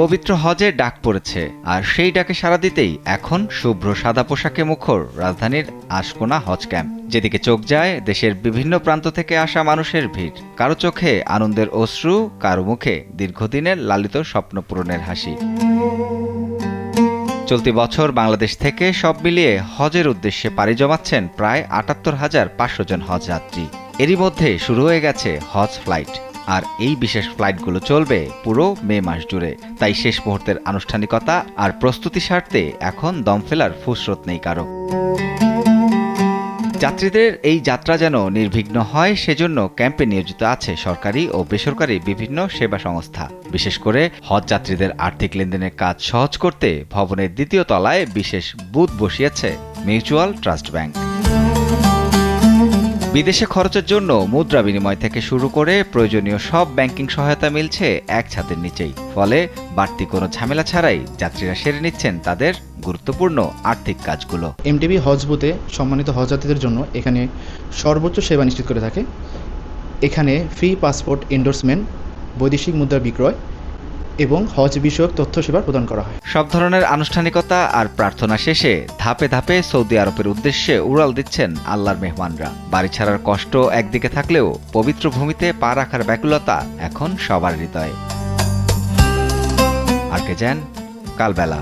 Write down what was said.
পবিত্র হজের ডাক পড়েছে, আর সেই ডাকে সাড়া দিতেই এখন শুভ্র সাদা পোশাকে মুখর রাজধানীর আশকোনা হজ ক্যাম্প। যেদিকে চোখ যায়, দেশের বিভিন্ন প্রান্ত থেকে আসা মানুষের ভিড়। কারো চোখে আনন্দের অশ্রু, কারো মুখে দীর্ঘদিনের লালিত স্বপ্ন পূরণের হাসি। চলতি বছর বাংলাদেশ থেকে সব মিলিয়ে হজের উদ্দেশ্যে পাড়ি জমাচ্ছেন প্রায় ৭৮,৫০০ জন হজ যাত্রী। এরই মধ্যে শুরু হয়ে গেছে হজ ফ্লাইট, আর এই বিশেষ ফ্লাইটগুলো চলবে পুরো মে মাস জুড়ে। তাই শেষ মুহূর্তের আনুষ্ঠানিকতা আর প্রস্তুতি সারতে এখন দম ফেলার ফুসরত নেই কারো। যাত্রীদের এই যাত্রা যেন নির্বিঘ্ন হয়, সেজন্য ক্যাম্পে নিয়োজিত আছে সরকারি ও বেসরকারি বিভিন্ন সেবা সংস্থা। বিশেষ করে হজ যাত্রীদের আর্থিক লেনদেনের কাজ সহজ করতে ভবনের দ্বিতীয় তলায় বিশেষ বুথ বসিয়েছে মিউচুয়াল ট্রাস্ট ব্যাংক। বিদেশে খরচের জন্য মুদ্রা বিনিময় থেকে শুরু করে প্রয়োজনীয় সব ব্যাংকিং সহায়তা মিলছে এক ছাদের নিচেই। ফলে বাড়তি কোনো ঝামেলা ছাড়াই যাত্রীরা সেরে নিচ্ছেন তাদের গুরুত্বপূর্ণ আর্থিক কাজগুলো। এমটিবি হজ বুথে সম্মানিত হজযাত্রীদের জন্য এখানে সর্বোচ্চ সেবা নিশ্চিত করে থাকে। এখানে ফ্রি পাসপোর্ট এন্ডোর্সমেন্ট, বৈদেশিক মুদ্রা বিক্রয় এবং হজ বিষয়ক তথ্য সেবা প্রদান করা হয়। সব ধরনের আনুষ্ঠানিকতা আর প্রার্থনা শেষে ধাপে ধাপে সৌদি আরবের উদ্দেশ্যে উড়াল দিচ্ছেন আল্লাহর মেহমানরা। বাড়ি ছাড়ার কষ্ট একদিকে থাকলেও পবিত্র ভূমিতে পা রাখার ব্যাকুলতা এখন সবার হৃদয়ে। আর কে যেন কালবেলা।